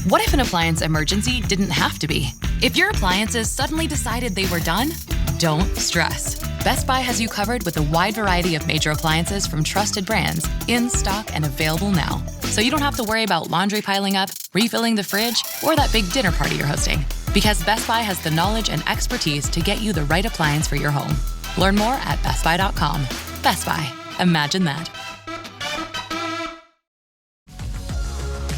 What if an appliance emergency didn't have to be? If your appliances suddenly decided they were done, don't stress. Best Buy has you covered with a wide variety of major appliances from trusted brands, in stock and available now. So you don't have to worry about laundry piling up, refilling the fridge, or that big dinner party you're hosting. Because Best Buy has the knowledge and expertise to get you the right appliance for your home. Learn more at bestbuy.com. Best Buy. Imagine that.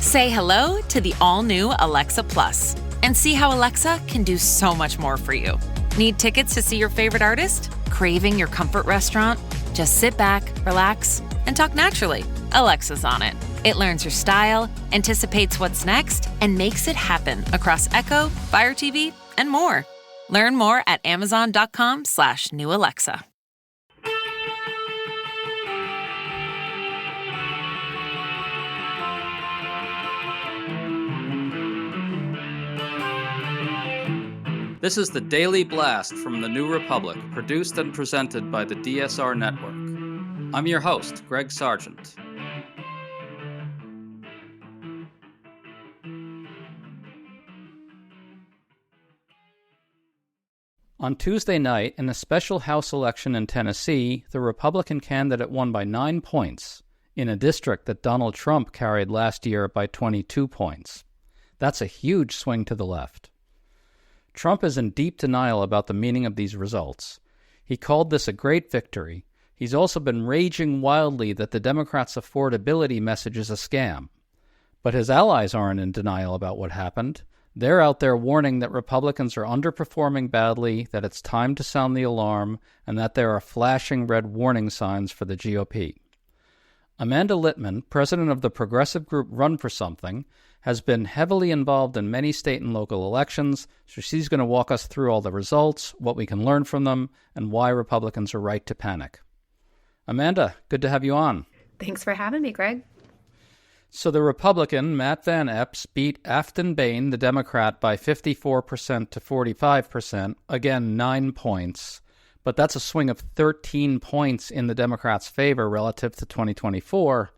Say hello to the all-new Alexa Plus and see how Alexa can do so much more for you. Need tickets to see your favorite artist? Craving your comfort restaurant? Just sit back, relax, and talk naturally. Alexa's on it. It learns your style, anticipates what's next, and makes it happen across Echo, Fire TV, and more. Learn more at amazon.com/new Alexa. This is the Daily Blast from the New Republic, produced and presented by the DSR Network. I'm your host, Greg Sargent. On Tuesday night, in a special House election in Tennessee, the Republican candidate won by 9 points, in a district that Donald Trump carried last year by 22 points. That's a huge swing to the left. Trump is in deep denial about the meaning of these results. He called this a great victory. He's also been raging wildly that the Democrats' affordability message is a scam. But his allies aren't in denial about what happened. They're out there warning that Republicans are underperforming badly, that it's time to sound the alarm, and that there are flashing red warning signs for the GOP. Amanda Littman, president of the progressive group Run for Something, has been heavily involved in many state and local elections, so she's going to walk us through all the results, what we can learn from them, and why Republicans are right to panic. Amanda, good to have you on. Thanks for having me, Greg. So the Republican, Matt Van Epps, beat Afton Bain, the Democrat, by 54% to 45%, again 9 points. But that's a swing of 13 points in the Democrats' favor relative to 2024.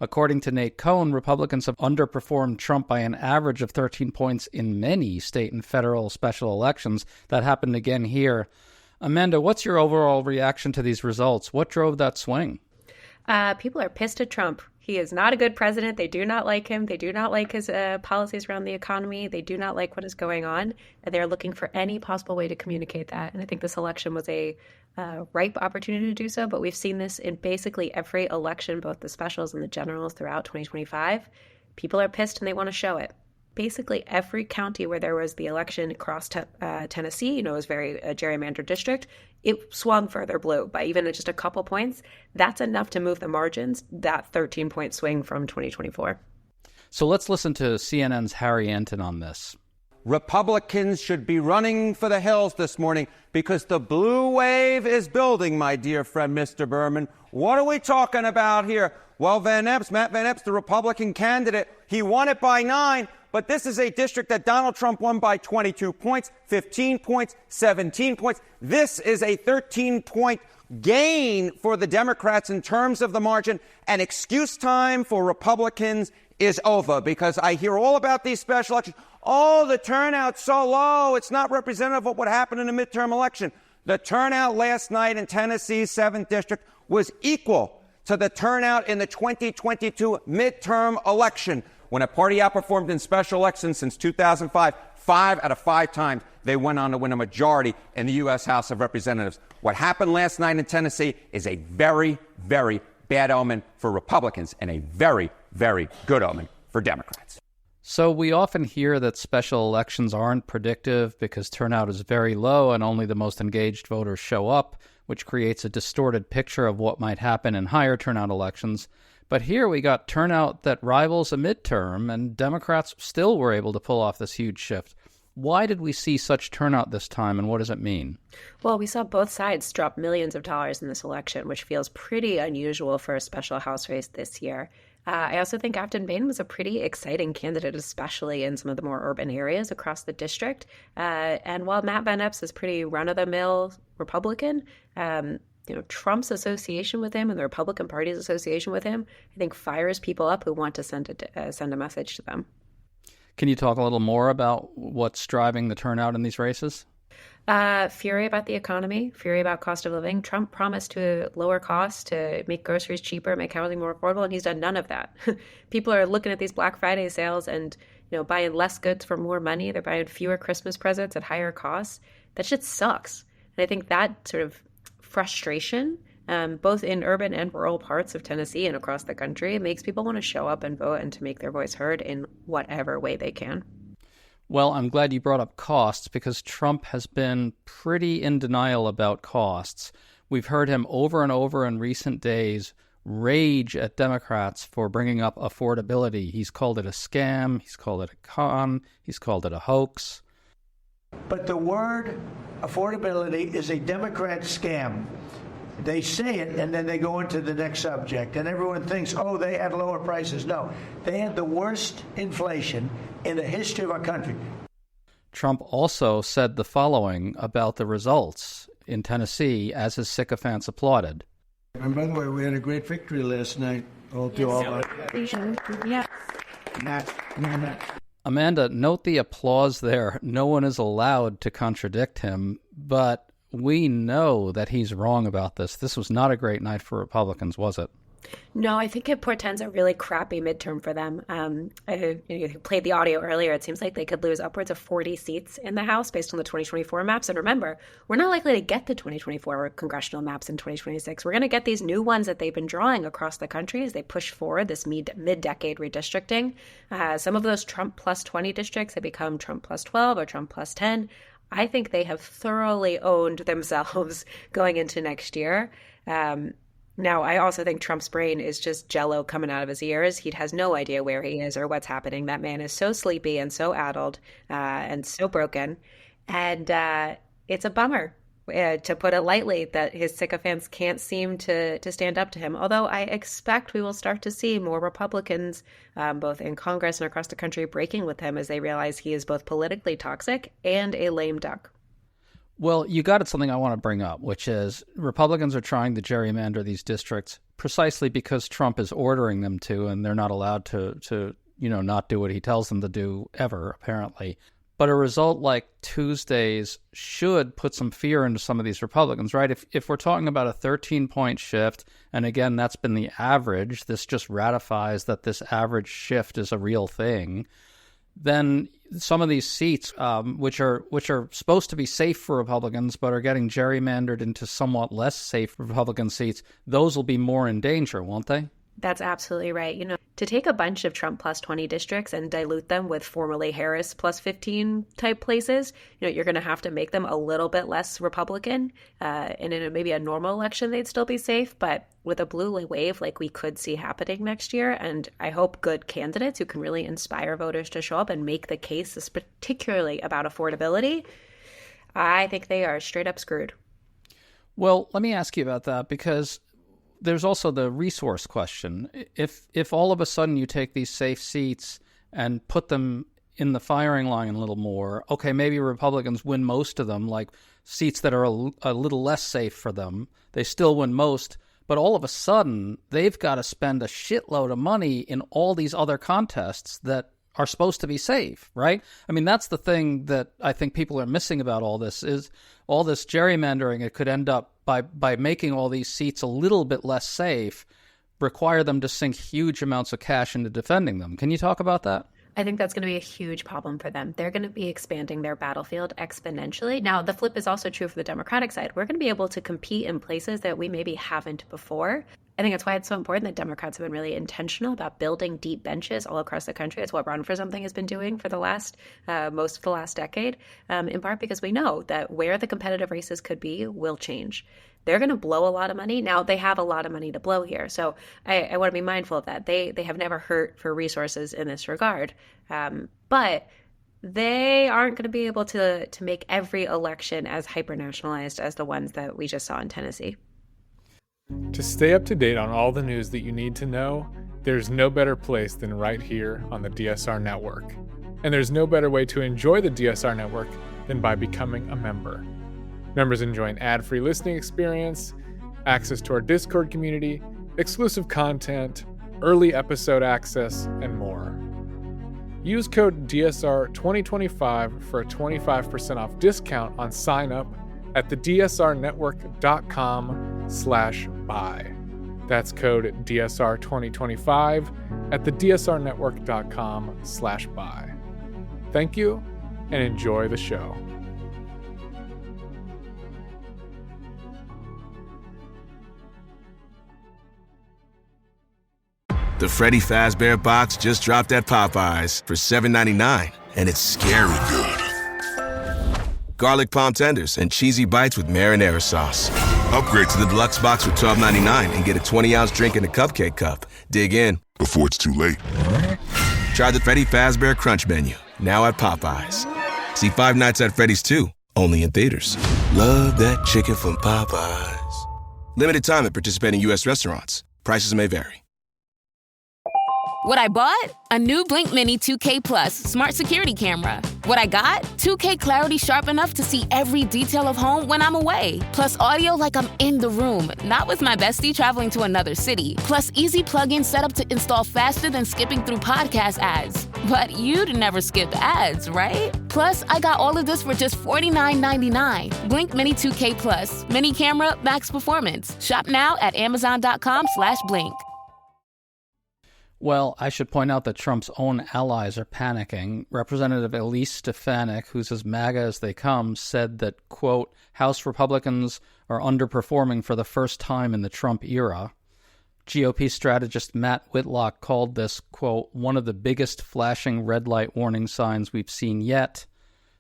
According to Nate Cohn, Republicans have underperformed Trump by an average of 13 points in many state and federal special elections. That happened again here. Amanda, what's your overall reaction to these results? What drove that swing? People are pissed at Trump. He is not a good president. They do not like him. They do not like his policies around the economy. They do not like what is going on. And they're looking for any possible way to communicate that. And I think this election was a ripe opportunity to do so. But we've seen this in basically every election, both the specials and the generals throughout 2025. People are pissed and they want to show it. Basically every county where there was the election across Tennessee, it was very gerrymandered district, it swung further blue by even just a couple points. That's enough to move the margins, that 13-point swing from 2024. So let's listen to CNN's Harry Anton on this. Republicans should be running for the hills this morning because the blue wave is building, my dear friend, Mr. Berman. What are we talking about here? Well, Matt Van Epps, the Republican candidate, he won it by 9. But this is a district that Donald Trump won by 22 points, 15 points, 17 points. This is a 13-point gain for the Democrats in terms of the margin. And excuse time for Republicans is over because I hear all about these special elections. Oh, the turnout's so low. It's not representative of what happened in a midterm election. The turnout last night in Tennessee's 7th district was equal to the turnout in the 2022 midterm election. When a party outperformed in special elections since 2005, 5 out of 5 times they went on to win a majority in the U.S. House of Representatives. What happened last night in Tennessee is a very, very bad omen for Republicans and a very, very good omen for Democrats. So we often hear that special elections aren't predictive because turnout is very low and only the most engaged voters show up, which creates a distorted picture of what might happen in higher turnout elections. But here we got turnout that rivals a midterm, and Democrats still were able to pull off this huge shift. Why did we see such turnout this time, and what does it mean? Well, we saw both sides drop millions of dollars in this election, which feels pretty unusual for a special House race this year. I also think Afton Bain was a pretty exciting candidate, especially in some of the more urban areas across the district. And while Matt Van Epps is pretty run-of-the-mill Republican, Trump's association with him and the Republican Party's association with him, I think fires people up who want to send a message to them. Can you talk a little more about what's driving the turnout in these races? Fury about the economy, fury about cost of living. Trump promised to lower costs, to make groceries cheaper, make housing more affordable, and he's done none of that. People are looking at these Black Friday sales and, buying less goods for more money. They're buying fewer Christmas presents at higher costs. That shit sucks. And I think that sort of frustration, both in urban and rural parts of Tennessee and across the country, makes people want to show up and vote and to make their voice heard in whatever way they can. Well, I'm glad you brought up costs because Trump has been pretty in denial about costs. We've heard him over and over in recent days rage at Democrats for bringing up affordability. He's called it a scam. He's called it a con. He's called it a hoax. But the word affordability is a Democrat scam. They say it, and then they go into the next subject, and everyone thinks, oh, they had lower prices. No, they had the worst inflation in the history of our country. Trump also said the following about the results in Tennessee as his sycophants applauded. And by the way, we had a great victory last night. Yeah. Amanda, note the applause there. No one is allowed to contradict him, but we know that he's wrong about this. This was not a great night for Republicans, was it? No, I think it portends a really crappy midterm for them. You played the audio earlier. It seems like they could lose upwards of 40 seats in the House based on the 2024 maps. And remember, we're not likely to get the 2024 congressional maps in 2026. We're going to get these new ones that they've been drawing across the country as they push forward this mid-decade redistricting. Some of those Trump plus 20 districts have become Trump plus 12 or Trump plus 10. I think they have thoroughly owned themselves going into next year. Now, I also think Trump's brain is just jello coming out of his ears. He has no idea where he is or what's happening. That man is so sleepy and so addled and so broken. And it's a bummer, to put it lightly, that his sycophants can't seem to stand up to him. Although I expect we will start to see more Republicans, both in Congress and across the country, breaking with him as they realize he is both politically toxic and a lame duck. Well, you got at something I want to bring up, which is Republicans are trying to gerrymander these districts precisely because Trump is ordering them to, and they're not allowed to not do what he tells them to do ever, apparently. But a result like Tuesday's should put some fear into some of these Republicans, right? If we're talking about a 13-point shift, and again, that's been the average, this just ratifies that this average shift is a real thing, then some of these seats, which are supposed to be safe for Republicans but are getting gerrymandered into somewhat less safe Republican seats, those will be more in danger, won't they? That's absolutely right. To take a bunch of Trump plus 20 districts and dilute them with formerly Harris plus 15 type places, you're going to have to make them a little bit less Republican. And in maybe a normal election, they'd still be safe. But with a blue wave like we could see happening next year, and I hope good candidates who can really inspire voters to show up and make the case, particularly about affordability, I think they are straight up screwed. Well, let me ask you about that, because there's also the resource question. If all of a sudden you take these safe seats and put them in the firing line a little more, okay, maybe Republicans win most of them, like seats that are a little less safe for them. They still win most, but all of a sudden they've got to spend a shitload of money in all these other contests that are supposed to be safe, right? I mean, that's the thing that I think people are missing about all this, is all this gerrymandering. It could end up by making all these seats a little bit less safe, require them to sink huge amounts of cash into defending them. Can you talk about that? I think that's going to be a huge problem for them. They're going to be expanding their battlefield exponentially. Now, the flip is also true for the Democratic side. We're going to be able to compete in places that we maybe haven't before. I think that's why it's so important that Democrats have been really intentional about building deep benches all across the country. It's what Run for Something has been doing for the last, most of the last decade, in part because we know that where the competitive races could be will change. They're going to blow a lot of money. Now, they have a lot of money to blow here. So I want to be mindful of that. They have never hurt for resources in this regard. But they aren't going to be able to make every election as hyper-nationalized as the ones that we just saw in Tennessee. To stay up to date on all the news that you need to know, there's no better place than right here on the DSR Network. And there's no better way to enjoy the DSR Network than by becoming a member. Members enjoy an ad-free listening experience, access to our Discord community, exclusive content, early episode access, and more. Use code DSR2025 for a 25% off discount on sign up at thedsrnetwork.com/buy. That's code DSR2025 at thedsrnetwork.com/buy. Thank you and enjoy the show. The Freddy Fazbear box just dropped at Popeyes for $7.99, and it's scary good. Garlic palm tenders and cheesy bites with marinara sauce. Upgrade to the deluxe box for $12.99 and get a 20-ounce drink in a cupcake cup. Dig in before it's too late. Try the Freddy Fazbear Crunch menu, now at Popeyes. See Five Nights at Freddy's 2, only in theaters. Love that chicken from Popeyes. Limited time at participating U.S. restaurants. Prices may vary. What I bought? A new Blink Mini 2K Plus smart security camera. What I got? 2K clarity sharp enough to see every detail of home when I'm away. Plus audio like I'm in the room, not with my bestie traveling to another city. Plus easy plug-in setup to install faster than skipping through podcast ads. But you'd never skip ads, right? Plus, I got all of this for just $49.99. Blink Mini 2K Plus. Mini camera, max performance. Shop now at amazon.com/blink. Well, I should point out that Trump's own allies are panicking. Representative Elise Stefanik, who's as MAGA as they come, said that, quote, House Republicans are underperforming for the first time in the Trump era. GOP strategist Matt Whitlock called this, quote, one of the biggest flashing red light warning signs we've seen yet.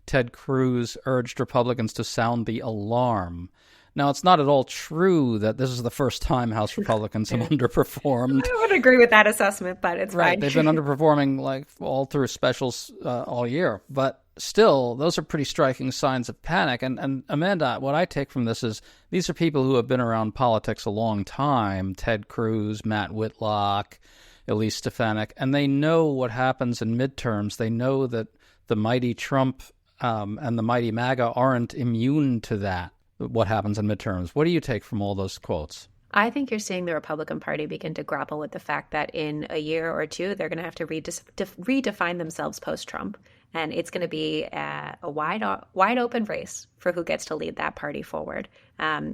Ted Cruz urged Republicans to sound the alarm. Now, it's not at all true that this is the first time House Republicans have underperformed. I would agree with that assessment, but it's right. fine. They've been underperforming like all through specials all year. But still, those are pretty striking signs of panic. And Amanda, what I take from this is these are people who have been around politics a long time. Ted Cruz, Matt Whitlock, Elise Stefanik. And they know what happens in midterms. They know that the mighty Trump and the mighty MAGA aren't immune to that. What happens in midterms. What do you take from all those quotes? I think you're seeing the Republican Party begin to grapple with the fact that in a year or two, they're going to have to redefine themselves post-Trump. And it's going to be a wide open race for who gets to lead that party forward.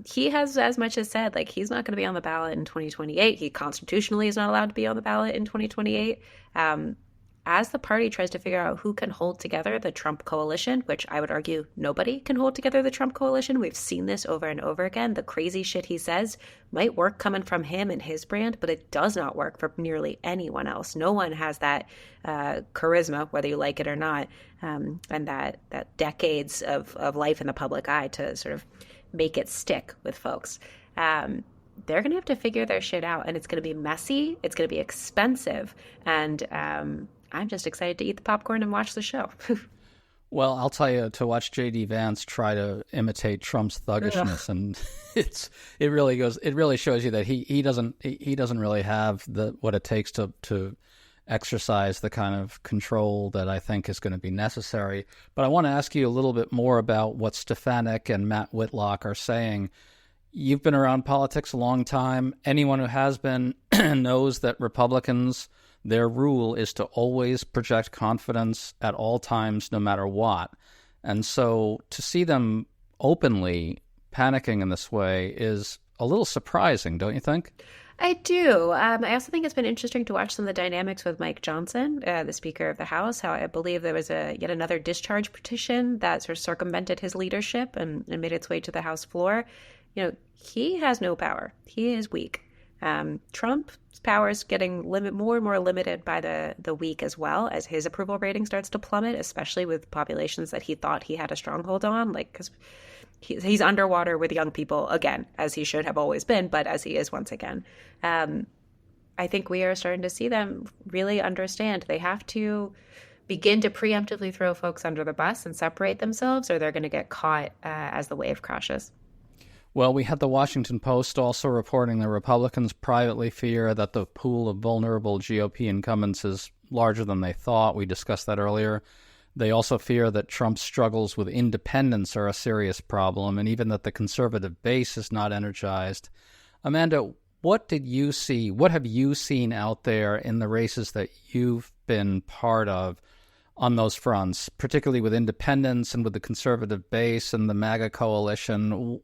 He has as much as said, like, he's not going to be on the ballot in 2028. He constitutionally is not allowed to be on the ballot in 2028. As the party tries to figure out who can hold together the Trump coalition, which I would argue nobody can hold together the Trump coalition. We've seen this over and over again. The crazy shit he says might work coming from him and his brand, but it does not work for nearly anyone else. No one has that charisma, whether you like it or not, and that decades of life in the public eye to sort of make it stick with folks. They're going to have to figure their shit out, and it's going to be messy. It's going to be expensive, and I'm just excited to eat the popcorn and watch the show. Well, I'll tell you, to watch J.D. Vance try to imitate Trump's thuggishness, and it really shows you that he doesn't really have what it takes to exercise the kind of control that I think is going to be necessary. But I want to ask you a little bit more about what Stefanik and Matt Whitlock are saying. You've been around politics a long time. Anyone who has been knows that Republicans, their rule is to always project confidence at all times, no matter what. And so to see them openly panicking in this way is a little surprising, don't you think? I do. I also think it's been interesting to watch some of the dynamics with Mike Johnson, the Speaker of the House, how I believe there was yet another discharge petition that sort of circumvented his leadership and made its way to the House floor. You know, he has no power. He is weak. Trump's power is getting more and more limited by the week as well, as his approval rating starts to plummet, especially with populations that he thought he had a stronghold on, like, because he's underwater with young people again, as he should have always been, but as he is once again. I think we are starting to see them really understand they have to begin to preemptively throw folks under the bus and separate themselves, or they're going to get caught as the wave crashes. Well, we had the Washington Post also reporting that Republicans privately fear that the pool of vulnerable GOP incumbents is larger than they thought. We discussed that earlier. They also fear that Trump's struggles with independents are a serious problem, and even that the conservative base is not energized. Amanda, What did you see? What have you seen out there in the races that you've been part of on those fronts, particularly with independents and with the conservative base and the MAGA coalition?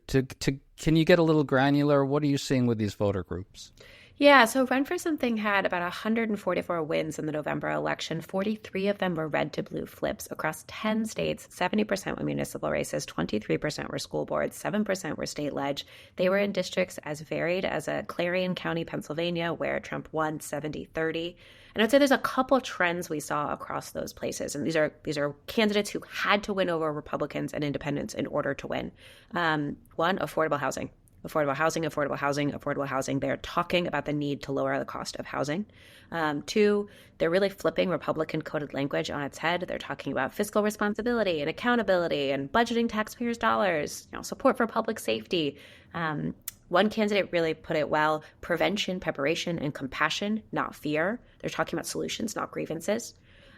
Can you get a little granular? What are you seeing with these voter groups? Yeah, so Run for Something had about 144 wins in the November election. 43 of them were red to blue flips across 10 states. 70% were municipal races, 23% were school boards, 7% were state ledge. They were in districts as varied as Clarion County, Pennsylvania, where Trump won 70-30. And I'd say there's a couple trends we saw across those places. And these are candidates who had to win over Republicans and independents in order to win. One, affordable housing. Affordable housing, affordable housing, affordable housing. They're talking about the need to lower the cost of housing. Two, they're really flipping Republican coded language on its head. They're talking about fiscal responsibility and accountability and budgeting taxpayers' dollars, support for public safety. One candidate really put it well: prevention, preparation, and compassion, not fear. They're talking about solutions, not grievances.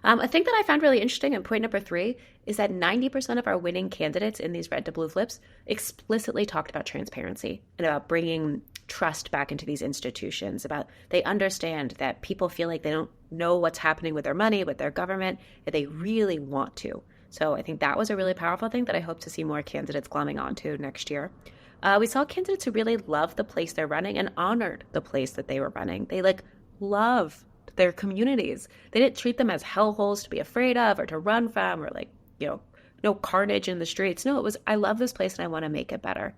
A thing that I found really interesting, and point number 3, is that 90% of our winning candidates in these red to blue flips explicitly talked about transparency and about bringing trust back into these institutions, about they understand that people feel like they don't know what's happening with their money, with their government, and they really want to. So I think that was a really powerful thing that I hope to see more candidates glomming onto next year. We saw candidates who really loved the place they're running and honored the place that they were running. They love their communities. They didn't treat them as hellholes to be afraid of or to run from, or no carnage in the streets. No, it was, I love this place and I want to make it better.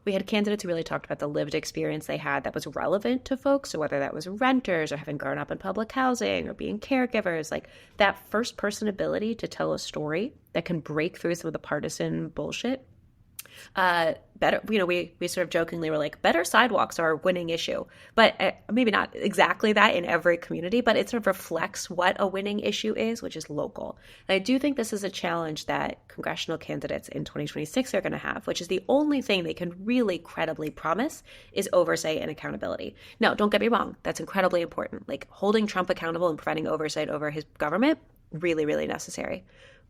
We had candidates who really talked about the lived experience they had that was relevant to folks. So whether that was renters or having grown up in public housing or being caregivers, that first person ability to tell a story that can break through some of the partisan bullshit. Better, we sort of jokingly were like, better sidewalks are a winning issue, but maybe not exactly that in every community, but it sort of reflects what a winning issue is, which is local. And I do think this is a challenge that congressional candidates in 2026 are going to have, which is the only thing they can really credibly promise is oversight and accountability. Now, don't get me wrong. That's incredibly important. Holding Trump accountable and providing oversight over his government, really, really necessary.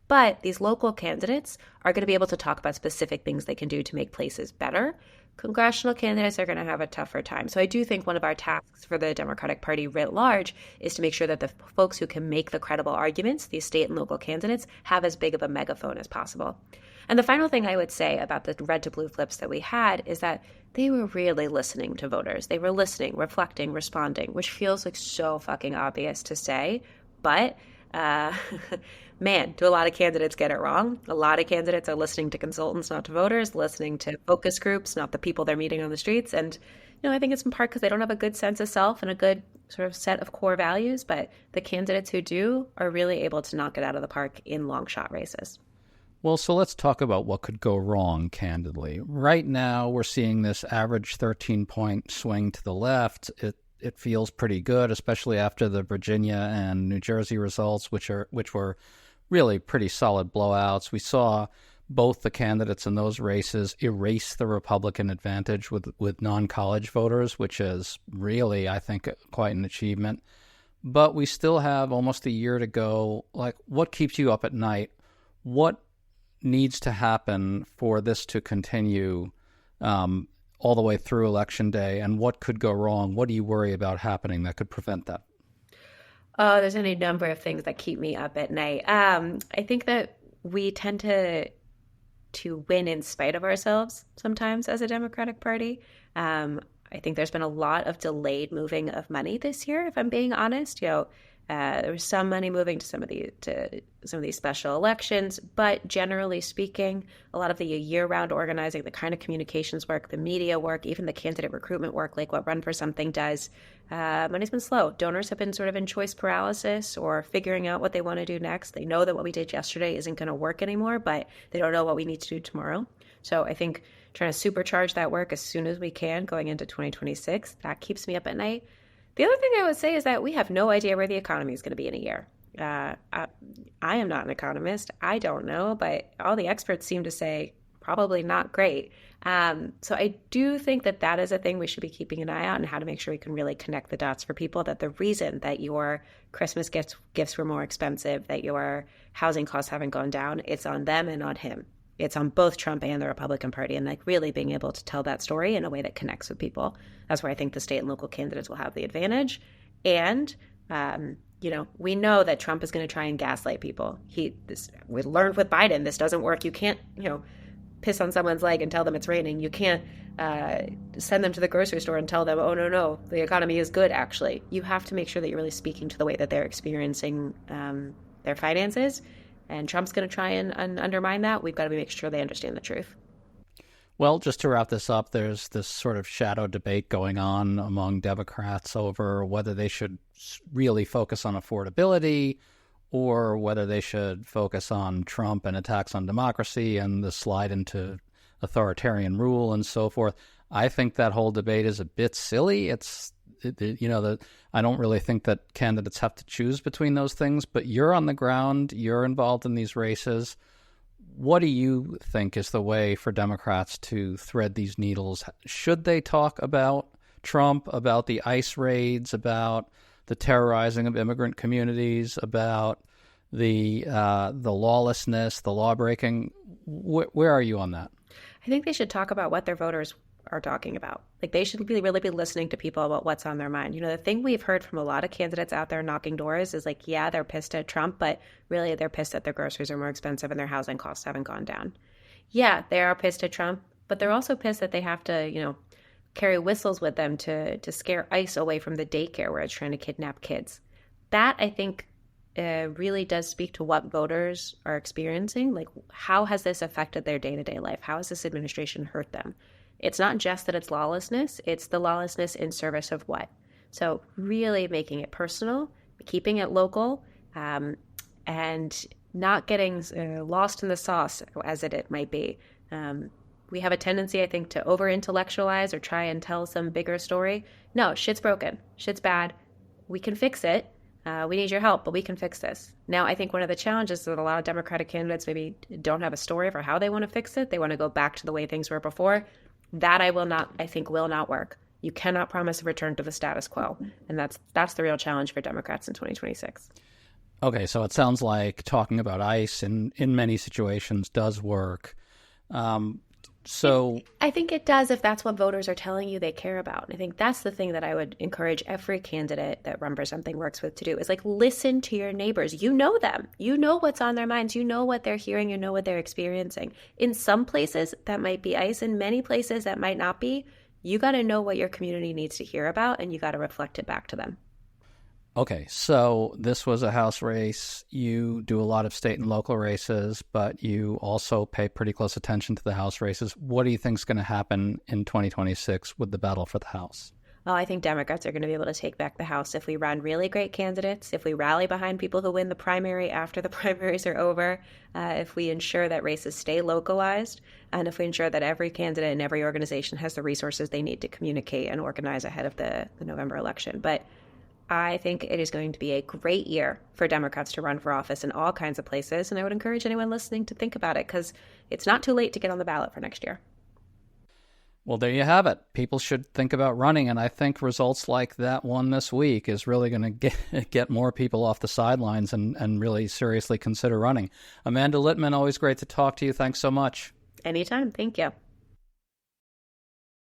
But these local candidates are going to be able to talk about specific things they can do to make places better. Congressional candidates are going to have a tougher time. So I do think one of our tasks for the Democratic Party writ large is to make sure that the folks who can make the credible arguments, these state and local candidates, have as big of a megaphone as possible. And the final thing I would say about the red to blue flips that we had is that they were really listening to voters. They were listening, reflecting, responding, which feels so fucking obvious to say, but man, do a lot of candidates get it wrong. A lot of candidates are listening to consultants, not to voters, listening to focus groups, not the people they're meeting on the streets. And, I think it's in part because they don't have a good sense of self and a good sort of set of core values. But the candidates who do are really able to knock it out of the park in long shot races. Well, so let's talk about what could go wrong, candidly. Right now, we're seeing this average 13-point swing to the left. It feels pretty good, especially after the Virginia and New Jersey results, which were really pretty solid blowouts. We saw both the candidates in those races erase the Republican advantage with non-college voters, which is really, I think, quite an achievement. But we still have almost a year to go. What keeps you up at night? What needs to happen for this to continue all the way through Election Day, and what could go wrong? What do you worry about happening that could prevent that? Oh, there's any number of things that keep me up at night. I think that we tend to win in spite of ourselves sometimes as a Democratic Party. I think there's been a lot of delayed moving of money this year, if I'm being honest. There was some money moving to some of these special elections, but generally speaking, a lot of the year-round organizing, the kind of communications work, the media work, even the candidate recruitment work, like what Run for Something does, money's been slow. Donors have been sort of in choice paralysis or figuring out what they want to do next. They know that what we did yesterday isn't going to work anymore, but they don't know what we need to do tomorrow. So I think trying to supercharge that work as soon as we can going into 2026, that keeps me up at night. The other thing I would say is that we have no idea where the economy is going to be in a year. I am not an economist. I don't know, but all the experts seem to say probably not great. So I do think that is a thing we should be keeping an eye on, and how to make sure we can really connect the dots for people, that the reason that your Christmas gifts were more expensive, that your housing costs haven't gone down, it's on them and on him. it's on both Trump and the Republican Party, and like really being able to tell that story in a way that connects with people. That's where I think the state and local candidates will have the advantage. And, we know that Trump is going to try and gaslight people. We learned with Biden, this doesn't work. You can't, piss on someone's leg and tell them it's raining. You can't send them to the grocery store and tell them, oh, no, the economy is good, actually. You have to make sure that you're really speaking to the way that they're experiencing their finances. And Trump's going to try and undermine that. We've got to make sure they understand the truth. Well, just to wrap this up, there's this sort of shadow debate going on among Democrats over whether they should really focus on affordability or whether they should focus on Trump and attacks on democracy and the slide into authoritarian rule and so forth. I think that whole debate is a bit silly. I don't really think that candidates have to choose between those things, but you're on the ground, you're involved in these races. What do you think is the way for Democrats to thread these needles? Should they talk about Trump, about the ICE raids, about the terrorizing of immigrant communities, about the lawlessness, the law breaking? Where are you on that? I think they should talk about what their voters are talking about. Like, they should really be listening to people about what's on their mind. The thing we've heard from a lot of candidates out there knocking doors is like, yeah, they're pissed at Trump, but really they're pissed that their groceries are more expensive and their housing costs haven't gone down. Yeah, they are pissed at Trump, but they're also pissed that they have to, carry whistles with them to scare ICE away from the daycare where it's trying to kidnap kids. That, I think, really does speak to what voters are experiencing. Like, how has this affected their day-to-day life? How has this administration hurt them? It's not just that it's lawlessness, it's the lawlessness in service of what? So really making it personal, keeping it local, and not getting lost in the sauce as it might be. We have a tendency, I think, to over-intellectualize or try and tell some bigger story. No, shit's broken. Shit's bad. We can fix it. We need your help, but we can fix this. Now, I think one of the challenges is that a lot of Democratic candidates maybe don't have a story for how they want to fix it. They want to go back to the way things were before. That I think will not work. You cannot promise a return to the status quo. And that's the real challenge for Democrats in 2026. Okay, so it sounds like talking about ICE in many situations does work. I think it does if that's what voters are telling you they care about. And I think that's the thing that I would encourage every candidate that Run for Something works with to do is like listen to your neighbors. You know them. You know what's on their minds. You know what they're hearing. You know what they're experiencing. In some places, that might be ICE. In many places, that might not be. You got to know what your community needs to hear about, and you got to reflect it back to them. Okay, so this was a House race. You do a lot of state and local races, but you also pay pretty close attention to the House races. What do you think is going to happen in 2026 with the battle for the House? Well, I think Democrats are going to be able to take back the House if we run really great candidates, if we rally behind people who win the primary after the primaries are over, if we ensure that races stay localized, and if we ensure that every candidate and every organization has the resources they need to communicate and organize ahead of the November election. But I think it is going to be a great year for Democrats to run for office in all kinds of places, and I would encourage anyone listening to think about it because it's not too late to get on the ballot for next year. Well, there you have it. People should think about running, and I think results like that one this week is really going to get more people off the sidelines and really seriously consider running. Amanda Littman, always great to talk to you. Thanks so much. Anytime. Thank you.